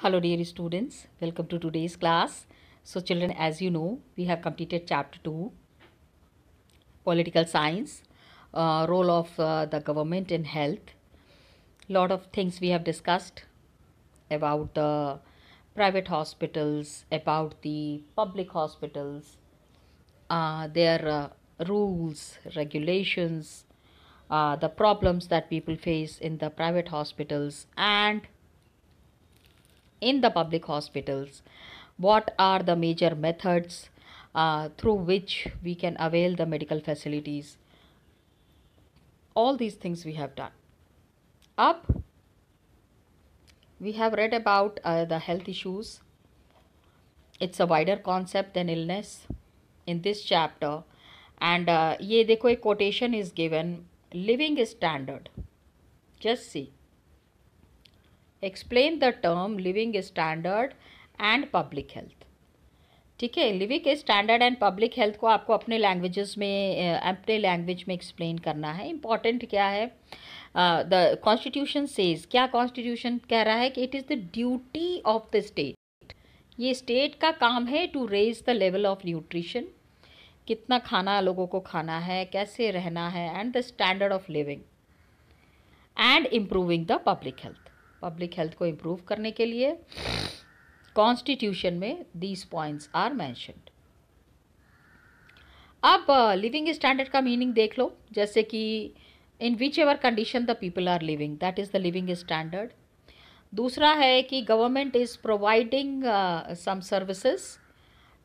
Hello dear students, welcome to today's class. So children, as you know, we have completed chapter 2, political science, role of the government in health. Lot of things we have discussed about the private hospitals, about the public hospitals, their rules, regulations, the problems that people face in the private hospitals and in the public hospitals. What are the major methods through which we can avail the medical facilities? All these things we have done. Up, we have read about the health issues. It's a wider concept than illness in this chapter. And ये देखो एक quotation is given, living standard. Just see. Explain the term living standard and public health. ठीक है, living standard and public health को आपको अपने languages में अपने लैंग्वेज में एक्सप्लेन करना है. इम्पॉर्टेंट क्या है? द कॉन्स्टिट्यूशन सेज, क्या कॉन्स्टिट्यूशन कह रहा है कि it is the duty of the state. ये स्टेट का काम है to raise the level of nutrition, कितना खाना लोगों को खाना है, कैसे रहना है, and the standard of living and improving the public health. Public health को इम्प्रूव करने के लिए कॉन्स्टिट्यूशन में दीज पॉइंट्स आर मैंशनड. अब लिविंग स्टैंडर्ड का मीनिंग देख लो, जैसे कि in whichever condition the people are living, that is the living standard. दूसरा है कि government is providing some services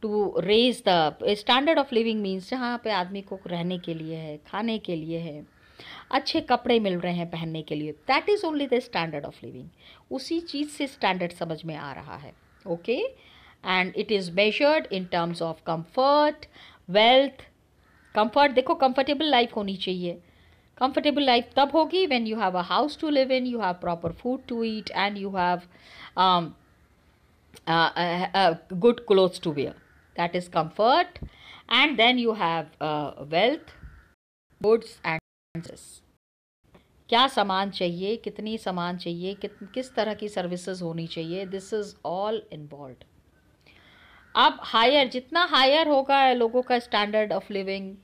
to raise the standard of living. Means जहाँ पे आदमी को रहने के लिए है, खाने के लिए है, अच्छे कपड़े मिल रहे हैं पहनने के लिए, that is only the standard of living. उसी चीज़ से स्टैंडर्ड समझ में आ रहा है. Okay, and it is measured in terms of comfort, wealth. Comfort देखो, कंफर्टेबल लाइफ होनी चाहिए. कंफर्टेबल लाइफ तब होगी when you have a house to live in, you have proper food to eat and you have good clothes to wear. That is comfort. And then you have wealth, goods and services. क्या सामान चाहिए, कितनी सामान चाहिए, किस तरह की services होनी चाहिए, दिस इज ऑल इन्वॉल्व. अब हायर, जितना हायर होगा लोगों का standard of living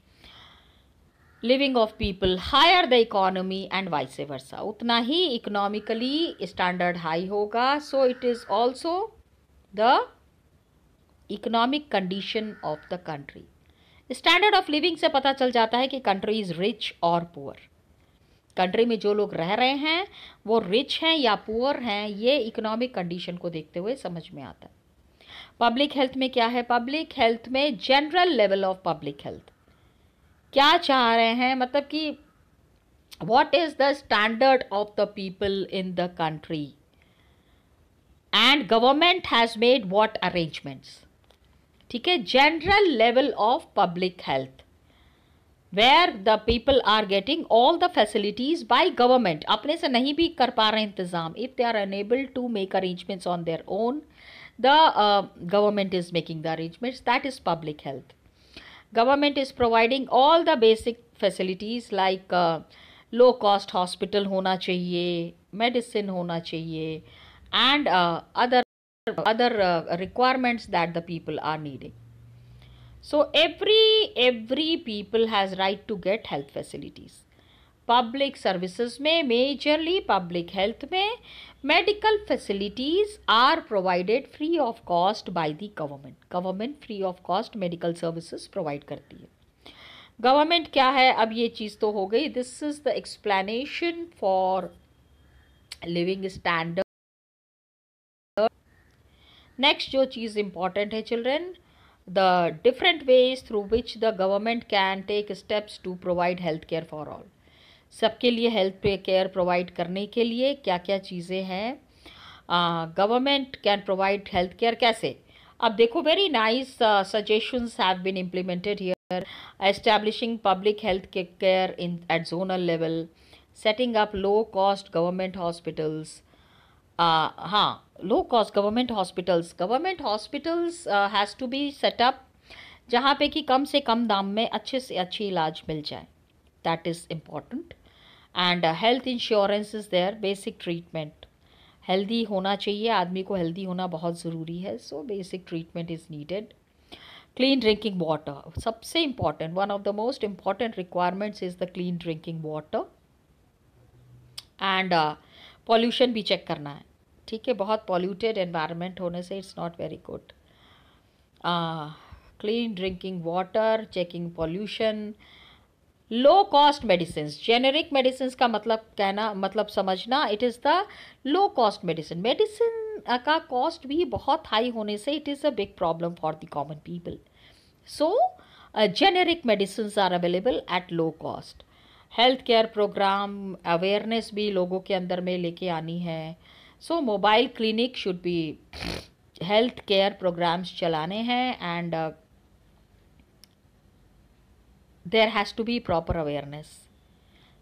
of people, higher the economy and vice versa, उतना ही इकोनॉमिकली स्टैंडर्ड हाई होगा. So it is also the economic condition of the country. Standard of living से पता चल जाता है कि कंट्री इज रिच और पुअर. कंट्री में जो लोग रह रहे हैं वो रिच हैं या पुअर हैं, ये इकोनॉमिक कंडीशन को देखते हुए समझ में आता है. पब्लिक हेल्थ में क्या है? पब्लिक हेल्थ में general level of public health. क्या चाह रहे हैं, मतलब कि what is the standard of the people in the country and government has made what arrangements. ठीक है, general level of public health where the people are getting all the facilities by government. अपने से नहीं भी कर पा रहे इंतज़ाम, if they are unable to make arrangements on their own, the government is making the arrangements. That is public health. Government is providing all the basic facilities like low cost hospital होना चाहिए, medicine होना चाहिए, and other requirements that the people are needing. So every people has right to get health facilities. Public services में, majorly public health में, medical facilities are provided free of cost by the government. Government free of cost medical services provide करती है. Government क्या है, अब ये चीज़ तो हो गई. This is the explanation for living standard. Next जो चीज़ important है children, the different ways through which the government can take steps to provide health care for all. सबके लिए हेल्थ केयर प्रोवाइड करने के लिए क्या क्या चीज़ें हैं. Government can provide health care कैसे? अब देखो, very nice suggestions have been implemented here. Establishing public health care in at zonal level, setting up low cost government hospitals. हाँ, low cost government hospitals has to be setup जहाँ पे कि कम से कम दाम में अच्छे से अच्छी इलाज मिल जाए. That is important. And health insurance is there, basic treatment. Healthy होना चाहिए, आदमी को हेल्दी होना बहुत ज़रूरी है, so basic treatment is needed. Clean drinking water सबसे important, one of the most important requirements is the clean drinking water. And pollution भी चेक करना है, ठीक है. बहुत पॉल्यूटेड एनवायरनमेंट होने से it's not very good. Clean drinking water, checking pollution. Low cost medicine, generic medicine का मतलब कहना, मतलब समझना, it is the low cost medicine. Medicine का कॉस्ट भी बहुत हाई होने से it is a big problem for the common people. So generic medicine are available at low cost. Health care program awareness भी लोगों के अंदर में लेके आनी है. So mobile clinic should be, health care programs चलाने हैं. And there has to be proper awareness.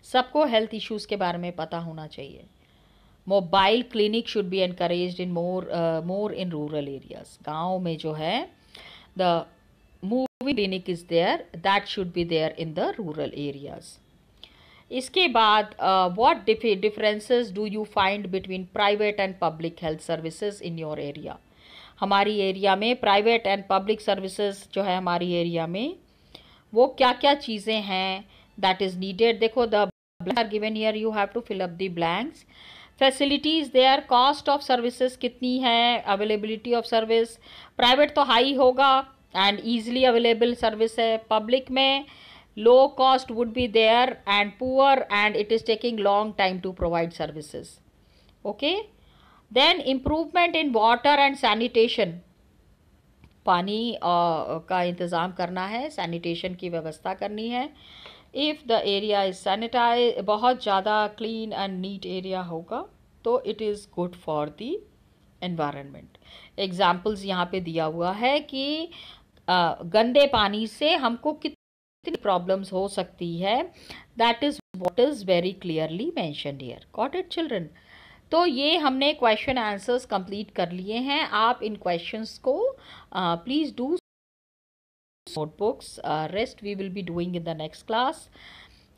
सबको हेल्थ इश्यूज़ के बारे में पता होना चाहिए. Mobile clinic should be encouraged in more in rural areas. गाँव में जो है the movie clinic is there, that should be there in the rural areas. इसके बाद what differences do you find between private and public health services in your area. हमारी area में private and public services जो है हमारी area में, वो क्या क्या चीज़ें हैं दैट इज़ नीडेड. देखो the blanks are given here, you have to fill up the blanks. Facilities there, cost of services कितनी है, अवेलेबिलिटी ऑफ सर्विस. प्राइवेट तो हाई होगा एंड ईजिली अवेलेबल सर्विस है. पब्लिक में low cost would be there and poor and it is taking long time to provide services. Okay. Then improvement in water and sanitation. पानी का इंतज़ाम करना है, sanitation की व्यवस्था करनी है. If the area is sanitize, बहुत ज़्यादा क्लीन एंड नीट एरिया होगा तो it is good for the environment. Examples यहाँ पे दिया हुआ है कि गंदे पानी से हमको कितनी प्रॉब्लम्स हो सकती है. That is what is very clearly mentioned here. Got it children. तो ये हमने क्वेश्चन आंसर्स कंप्लीट कर लिए हैं. आप इन क्वेश्चंस को please do notebooks. Rest we will be doing in the next class.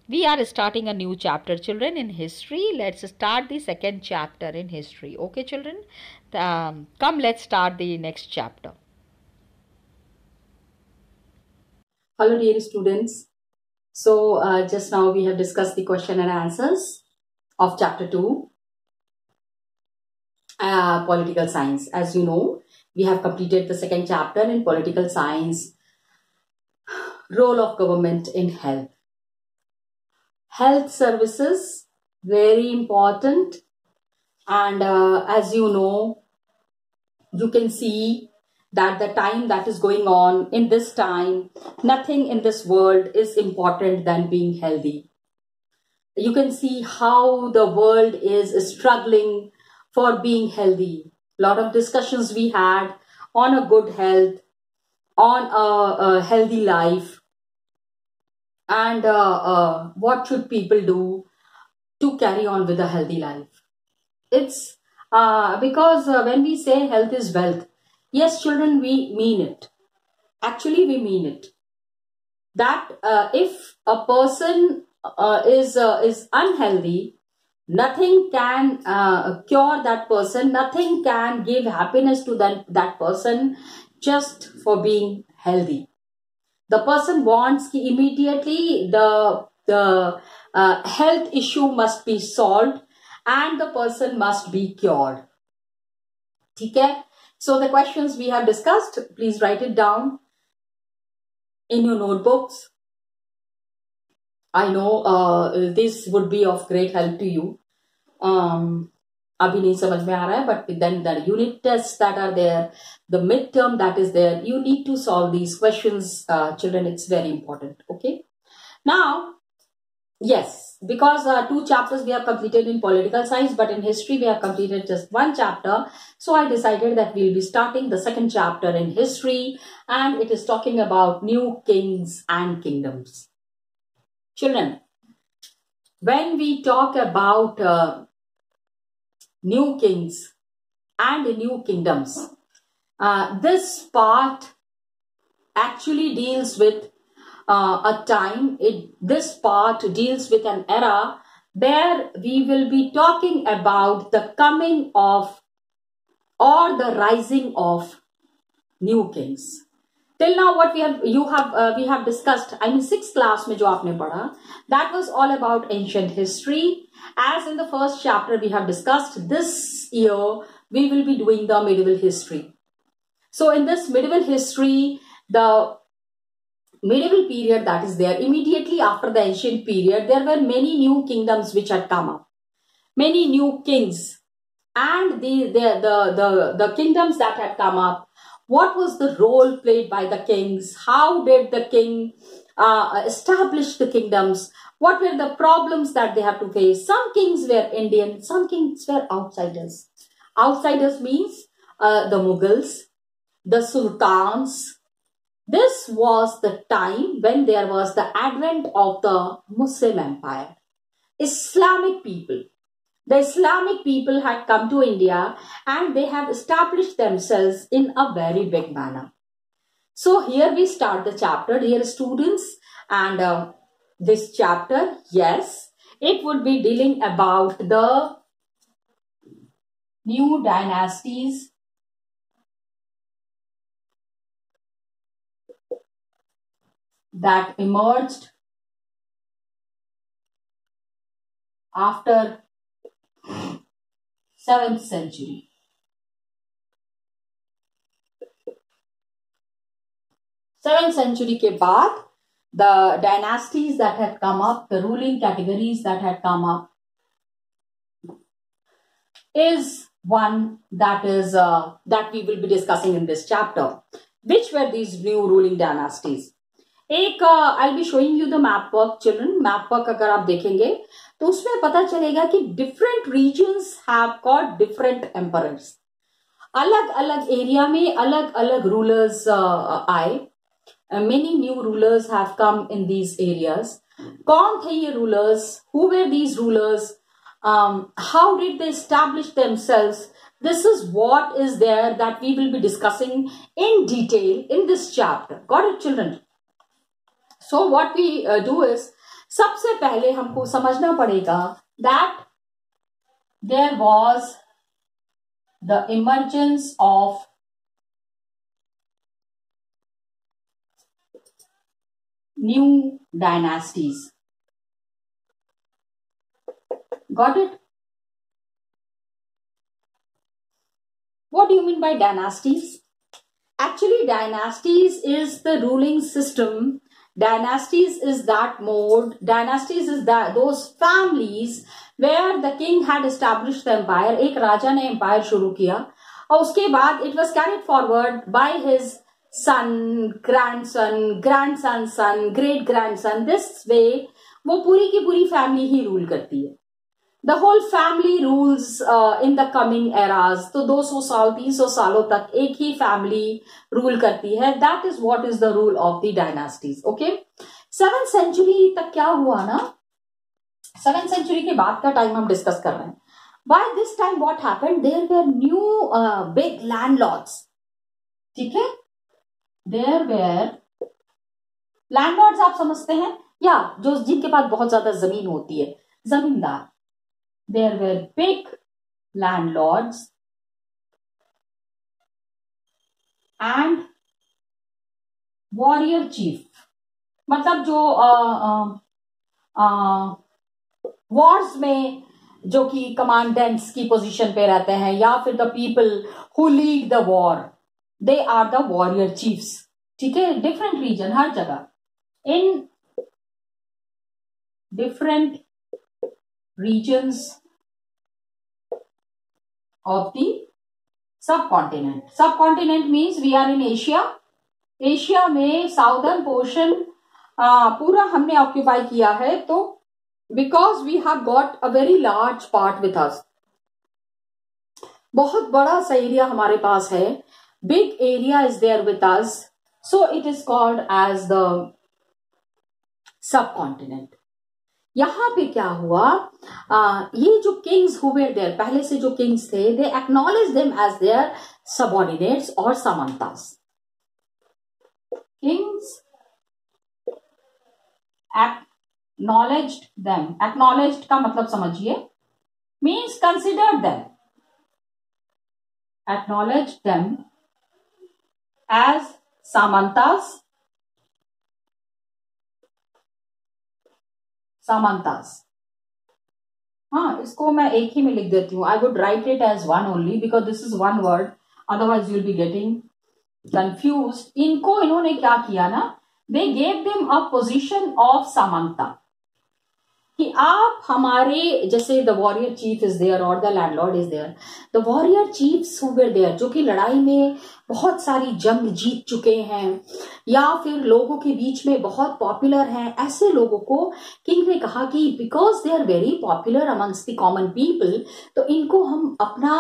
We are starting a new chapter, children, in history. Let's start the second chapter in history. Okay, children. Come, let's start the next chapter. Hello, dear students. So, just now we have discussed the question and answers of chapter 2, political science. As you know, we have completed the second chapter in political science, role of government in health. Health services, very important. And as you know, you can see that the time that is going on in this time, nothing in this world is important than being healthy. You can see how the world is struggling for being healthy. A lot of discussions we had on a good health, on a healthy life, and what should people do to carry on with a healthy life. It's because when we say health is wealth, yes, children, we mean it. Actually, we mean it. That if a person is unhealthy, nothing can cure that person. Nothing can give happiness to that person just for being healthy. The person wants immediately the health issue must be solved and the person must be cured. Okay? So the questions we have discussed, please write it down in your notebooks. I know this would be of great help to you. अभी नहीं समझ में आ रहा है, but then the unit tests that are there, the midterm that is there, you need to solve these questions, children. It's very important. Okay. Now, yes, because 2 chapters we have completed in political science, but in history we have completed just 1 chapter. So I decided that we'll be starting the second chapter in history, and it is talking about new kings and kingdoms. Children, when we talk about new kings and new kingdoms, this part actually deals with a time. This part deals with an era where we will be talking about the coming of or the rising of new kings. Till now, what we have discussed, I mean, sixth class में जो आपने पढ़ा, that was all about ancient history. As in the first chapter we have discussed, this year we will be doing the medieval history. So in this medieval history, the medieval period that is there, immediately after the ancient period, there were many new kingdoms which had come up, many new kings, and the kingdoms that had come up. What was the role played by the kings? How did the king establish the kingdoms? What were the problems that they have to face? Some kings were Indian, some kings were outsiders. Outsiders means the Mughals, the sultans. This was the time when there was the advent of the Muslim Empire. Islamic people. The Islamic people had come to India and they have established themselves in a very big manner. So here we start the chapter, dear students, and this chapter, yes, it would be dealing about the new dynasties that emerged after 7th century. 7th century के बाद, the dynasties that had come up, the ruling categories that had come up, is one that is that we will be discussing in this chapter. Which were these new ruling dynasties? एक I'll be showing you the map work, children. Map work अगर आप देखेंगे तो उसमें पता चलेगा कि different regions have got different emperors. अलग अलग एरिया में अलग अलग रूलर्स आए. Many new rulers have come in these areas. कौन थे ये rulers? Who were these rulers? How did they establish themselves? This is what is there that we will be discussing in detail in this chapter. Got it, children? So what we do is, सबसे पहले हमको समझना पड़ेगा that there was the emergence of new dynasties. Got it? What do you mean by dynasties? Actually, dynasties is the ruling system. Dynasties is that mode. Dynasties is that those families where the king had established the empire. एक राजा ने empire शुरू किया और उसके बाद it was carried forward by his son, grandson, grandson's son, great grandson. This way वो पूरी की पूरी family ही rule करती है. The whole family rules in the coming eras. तो 200 साल 300 सालों तक एक ही family rule करती है. That is what is the rule of the dynasties. Okay. 7th century तक क्या हुआ ना? 7th century के बाद का time हम discuss कर रहे हैं. By this time what happened? There were new big landlords. ठीक है? There were landlords, आप समझते हैं? या जो जिनके पास बहुत ज्यादा जमीन होती है, जमींदार. There were big landlords and warrior chief. मतलब जो wars में जो कि कमांडेंट्स की पोजीशन पे रहते हैं या फिर the people who lead the war, they are the warrior chiefs. ठीक है? Different region, हर जगह, in different regions of the subcontinent. Subcontinent means we are in Asia. Asia में साउदर्न पोर्शन पूरा हमने ऑक्यूपाई किया है. तो because we have got a very large part with us, बहुत बड़ा सा एरिया हमारे पास है. Big area is there with us, so it is called as the subcontinent. यहां पे क्या हुआ, ये जो किंग्स हुए देयर, पहले से जो किंग्स थे, they acknowledge them as their subordinates और सामंतास. Kings Acknowledged them. Acknowledged का मतलब समझिए, means considered them. Acknowledged them as Samantas. Samantas. हाँ, इसको मैं एक ही में लिख देती हूँ. I would write it as one only because this is one word. Otherwise you'll be getting confused. इनको इन्होंने क्या किया ना, they gave them a position of Samanta. कि आप हमारे, जैसे the warrior chief is there और the landlord is there, the warrior chiefs who were there, जो कि लड़ाई में बहुत सारी जंग जीत चुके हैं या फिर लोगों के बीच में बहुत पॉपुलर हैं, ऐसे लोगों को किंग ने कहा कि because they are very popular amongst the common people, तो इनको हम अपना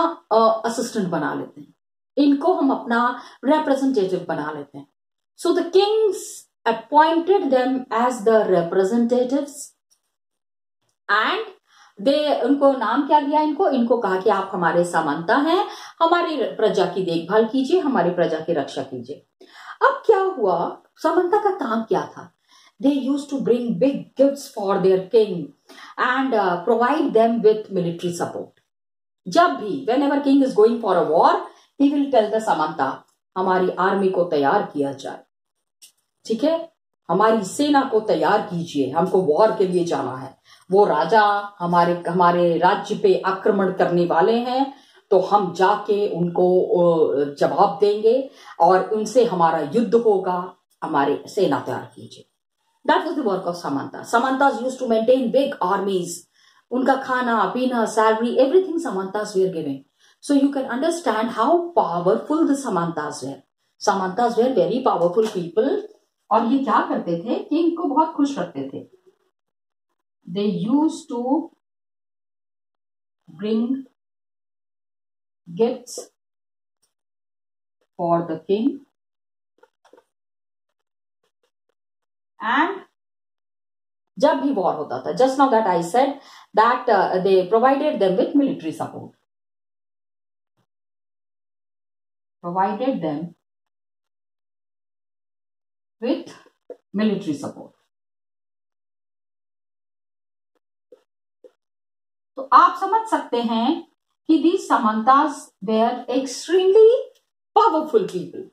असिस्टेंट बना लेते हैं, इनको हम अपना रिप्रेजेंटेटिव बना लेते हैं. So the kings appointed them as the representatives and they, उनको नाम क्या दिया, इनको कहा कि आप हमारे सामंता हैं, हमारी प्रजा की देखभाल कीजिए, हमारी प्रजा की रक्षा कीजिए. अब क्या हुआ, सामंता का काम क्या था, they used to bring big gifts for their king and provide them with military support. जब भी whenever king is going for a war, he will tell the samanta, हमारी आर्मी को तैयार किया जाए, ठीक है, हमारी सेना को तैयार कीजिए, हमको वॉर के लिए जाना है. वो राजा हमारे राज्य पे आक्रमण करने वाले हैं, तो हम जाके उनको जवाब देंगे और उनसे हमारा युद्ध होगा, हमारे सेना तैयार कीजिए. That was the work of सामंता. सामंतास used to maintain big armies. उनका खाना पीना, सैलरी, एवरीथिंग सामंतास were giving. So you can understand how powerful the सामंतास वेर. सामंतास वेर वेरी पावरफुल पीपल. और ये क्या करते थे, किंग को बहुत खुश रखते थे. They used to bring gifts for the king and जब भी वॉर होता था, just now that I said that they provided them with military support. Provided them with military support. तो आप समझ सकते हैं कि these Samantas were extremely powerful people,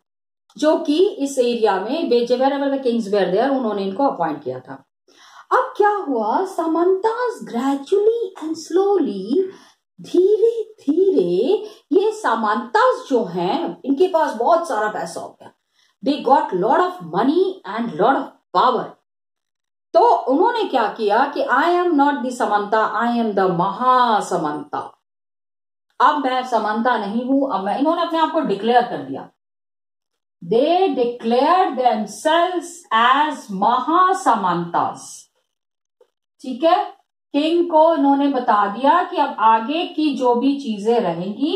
जो कि इस एरिया में wherever the kings were there, उन्होंने इनको अपॉइंट किया था. अब क्या हुआ, Samantas gradually and slowly, धीरे धीरे ये Samantas जो हैं, इनके पास बहुत सारा पैसा हो गया. They got lot of money and lot of power. तो उन्होंने क्या किया कि आई एम नॉट द समंता, आई एम द महासमंता. अब मैं समंता नहीं हूं, अब मैं, इन्होंने अपने आप को डिक्लेयर कर दिया. दे डिक्लेयर देमसेल्व्स एज महासमंतास. ठीक है, किंग को इन्होंने बता दिया कि अब आगे की जो भी चीजें रहेंगी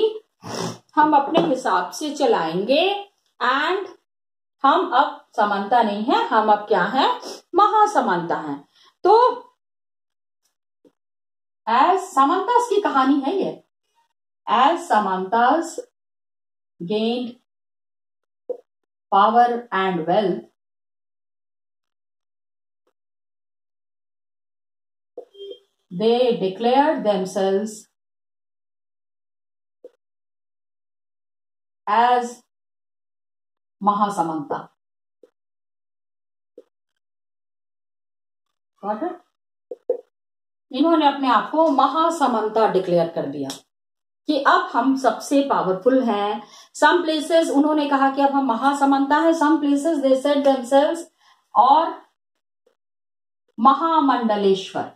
हम अपने हिसाब से चलाएंगे एंड हम अब समंता नहीं है, हम अब क्या है, महासमंता हैं. तो एज समंतास की कहानी है ये. एज समंतास gained power and wealth, they declared themselves as महासमंता. Got it? इन्होंने अपने आप को महासमंता डिक्लेयर कर दिया कि अब हम सबसे पावरफुल हैं. सम प्लेसेस उन्होंने कहा कि अब हम महासमंता हैं. Some places they said themselves और महामंडलेश्वर.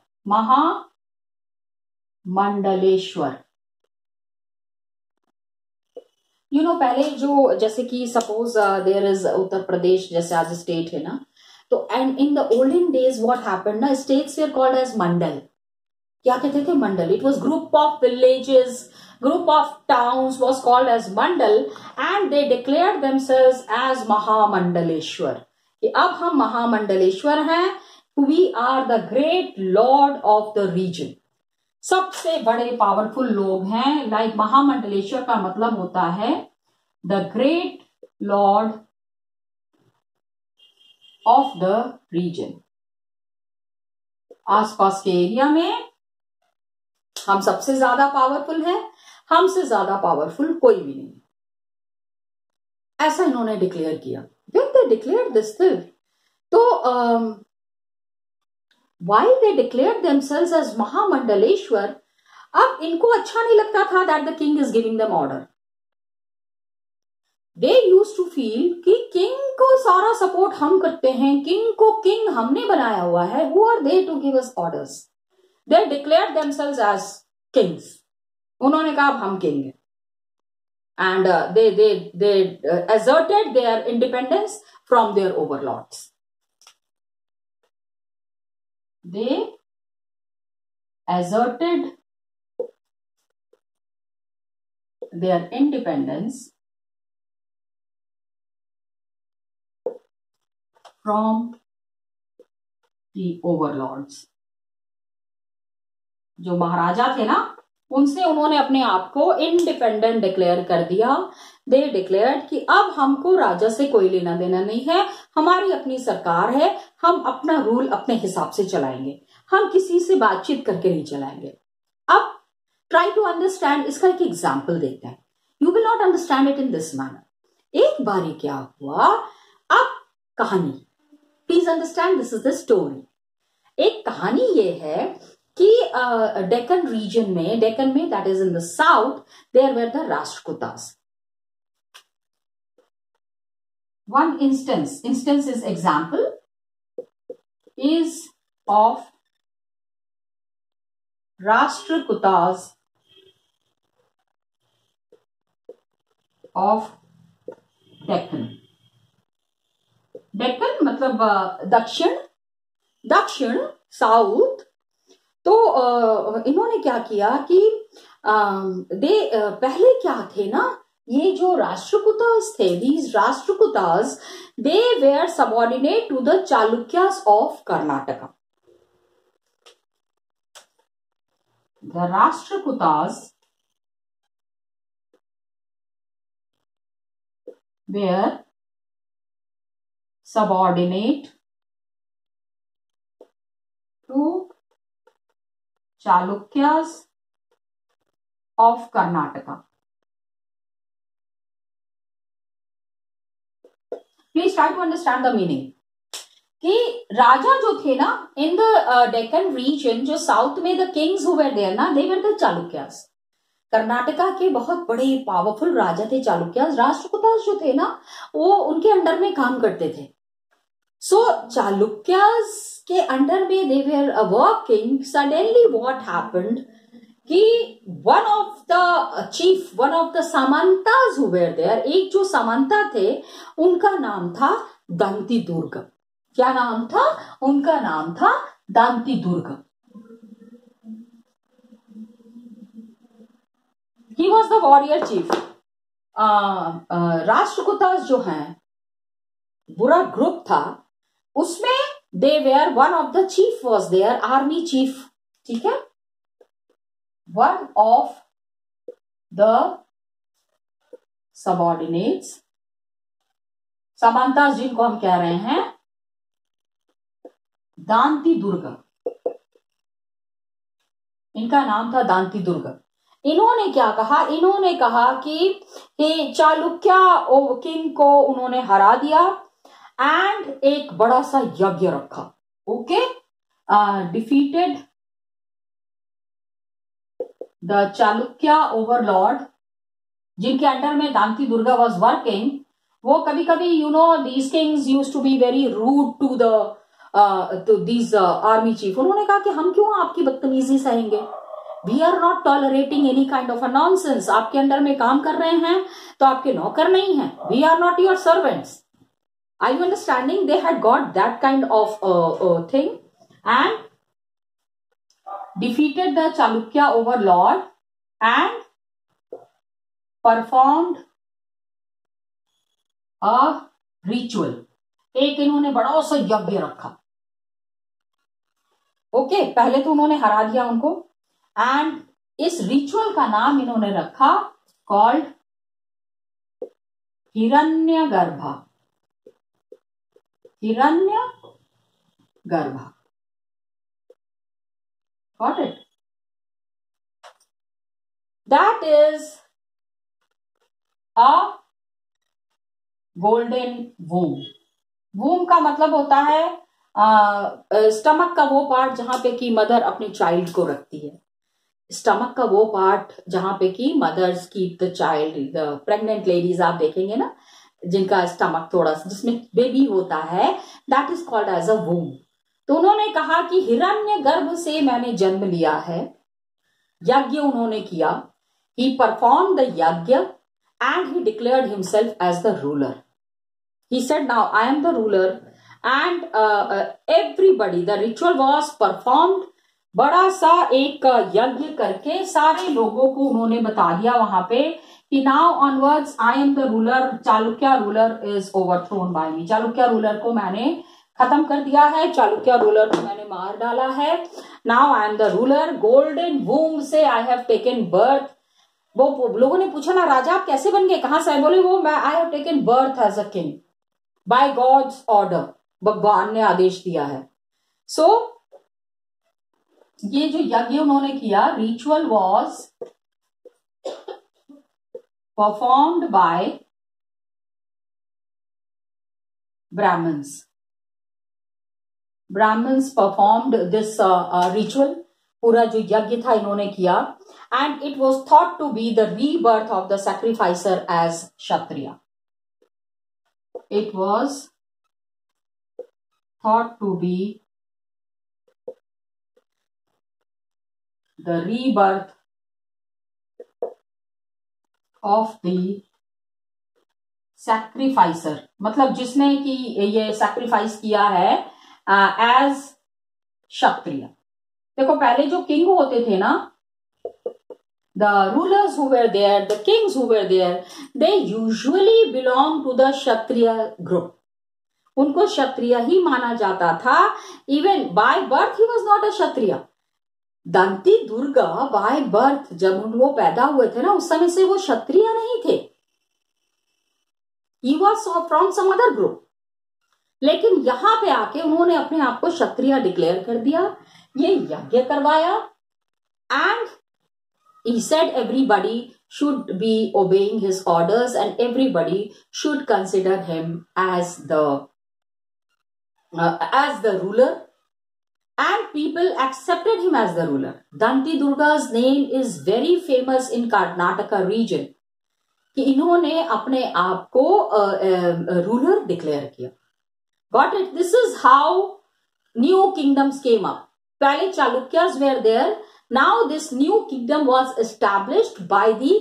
महामंडलेश्वर, यू नो, पहले जो, जैसे कि suppose there is Uttar Pradesh जैसे आज स्टेट है ना, तो and in the olden days what happened ना, स्टेट्स वर कॉल्ड एज मंडल. क्या कहते थे, मंडल. It was group of villages, group of towns was called as मंडल and they declared themselves as महामंडलेश्वर. कि अब हम महामंडलेश्वर हैं, we are the great lord of the region. सबसे बड़े पावरफुल लोग हैं. लाइक महामंडलेश्वर का मतलब होता है the great lord of the region. आसपास के एरिया में हम सबसे ज्यादा पावरफुल हैं, हमसे ज्यादा पावरफुल कोई भी नहीं, ऐसा इन्होंने डिक्लेयर किया। When they declared this thing, तो while they declared themselves as महामंडलेश्वर, अब इनको अच्छा नहीं लगता था that the king is giving them order. They used to feel कि किंग को सारा सपोर्ट हम करते हैं, किंग को किंग हमने बनाया हुआ है, who are they to give us orders? They declared themselves as kings. उन्होंने कहा अब हम किंग हैं, and they asserted their independence from their overlords. They asserted their independence from the overlords. जो महाराजा थे ना, उनसे उन्होंने अपने आप को इंडिपेंडेंट डिक्लेयर कर दिया। दे डिक्लेयर्ड कि अब हमको राजा से कोई लेना देना नहीं है, हमारी अपनी सरकार है, हम अपना रूल अपने हिसाब से चलाएंगे, हम किसी से बातचीत करके नहीं चलाएंगे। अब ट्राई टू अंडरस्टैंड, इसका एक एग्जाम्पल देते हैं। You will not understand it in this manner. एक बारी क्या हुआ, अब कहानी, please understand, this is the story. एक कहानी ये है कि डेक्कन रीजन में, डेक्कन में that is in the south, there were the Rashtrakutas. One instance is example is of Rashtrakutas of Deccan. Deccan मतलब दक्षिण, दक्षिण साउथ। तो इन्होंने क्या किया कि पहले क्या थे ना, ये जो राष्ट्रकूटास थे, these Rashtrakutas, they were subordinate to the Chalukyas of Karnataka. The Rashtrakutas were subordinate to Chalukyas of Karnataka. Please try to understand the meaning. कि राजा जो थे ना इन द डेक्कन रीजन, जो साउथ में the kings who were there ना, they were the Chalukyas. Karnataka के बहुत बड़े पावरफुल राजा थे चालुक्यास। राष्ट्रकूटास जो थे ना, वो उनके अंडर में काम करते थे। सो चालुक्यास के अंडर में they were working. Suddenly what happened कि one of the chief, one of the सामंतास हु वर देयर, एक जो सामंता थे उनका नाम था दांती दुर्ग। क्या नाम था उनका? नाम था Dantidurga. He was the warrior chief. Rashtrakutas जो हैं, बुरा ग्रुप था, उसमें they were one of the chief was there, army chief. ठीक है, वन ऑफ द सबऑर्डिनेट्स, सामंतास जिनको हम कह रहे हैं, दांती दुर्ग, इनका नाम था दांती दुर्ग। इन्होंने क्या कहा? इन्होंने कहा कि चालुक्य किंग को उन्होंने हरा दिया एंड एक बड़ा सा यज्ञ रखा। Okay, defeated the Chalukya overlord, जिनके अंडर में दांती दुर्गा वॉज वर्किंग। वो कभी कभी these kings used to be very rude to these army chief. उन्होंने कहा कि हम क्यों आपकी बदतमीजी सहेंगे, we are not tolerating any kind of a nonsense. आपके अंडर में काम कर रहे हैं तो आपके नौकर नहीं हैं, we are not your servants. Are you understanding? They had got that kind of thing and defeated the Chalukya overlord and performed a ritual. एक इन्होंने बड़ा सा यज्ञ रखा। ओके, पहले तो उन्होंने हरा दिया उनको एंड इस रिचुअल का नाम इन्होंने रखा called हिरण्यगर्भा। हिरण्यगर्भा। Got it? That is a golden womb. वूम का मतलब होता है स्टमक का वो पार्ट जहां पे कि मदर अपने चाइल्ड को रखती है. स्टमक का वो पार्ट जहां पे कि mothers keep the child. The pregnant ladies आप देखेंगे ना, जिनका स्टमक थोड़ा सा जिसमें बेबी होता है, that is called as a womb. तो उन्होंने कहा कि हिरण्य गर्भ से मैंने जन्म लिया है. यज्ञ उन्होंने किया. He perform the yajna and he declared himself as the ruler. He said, now I am the ruler, and everybody, the ritual was performed. बड़ा सा एक यज्ञ करके सारे लोगों को उन्होंने बता दिया वहां पे कि now onwards I am the ruler. Chalukya ruler is overthrown by me. Chalukya ruler को मैंने खत्म कर दिया है. चालुक्य रूलर को मैंने मार डाला है. Now I am the ruler. Golden womb से I have taken birth. वो लोगों ने पूछा ना, राजा आप कैसे बन गए, कहां से आए? बोले वो मैं I have taken birth as a king. By God's order, भगवान ने आदेश दिया है. सो ये जो यज्ञ उन्होंने किया, ritual was performed by Brahmins. Brahmins performed this ritual. पूरा जो यज्ञ था इन्होंने किया, and it was thought to be the rebirth of the sacrificer as Kshatriya. It was thought to be the rebirth of the sacrificer. मतलब जिसने कि ये सैक्रिफाइस किया है एज क्षत्रिय. देखो पहले जो किंग होते थे ना, the rulers who were there, the kings who were there, they usually belong to the Kshatriya group. उनको क्षत्रिय ही माना जाता था. Even by birth he was not a Kshatriya. Danti Durga by birth, जब वो पैदा हुए थे ना, उस समय से वो क्षत्रिय नहीं थे. He was from some other group. लेकिन यहां पे आके उन्होंने अपने आप को क्षत्रिय डिक्लेयर कर दिया. ये यज्ञ करवाया, and he said everybody should be obeying his orders and everybody should consider him as the ruler, and people accepted him as the ruler. Danti Durga's name is very famous in Karnataka region कि इन्होंने अपने आप को ruler declare किया. Got it? This is how new kingdoms came up. पहले Chalukyas were there. Now this new kingdom was established by the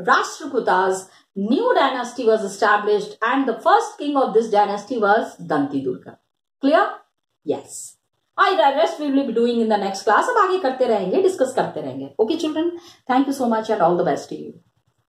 Rashtrakutas. New dynasty was established, and the first king of this dynasty was Danti Durga. Clear? Yes. The rest we will be doing in the next class. अब आगे करते रहेंगे, discuss करते रहेंगे. Okay children, thank you so much and all the best to you.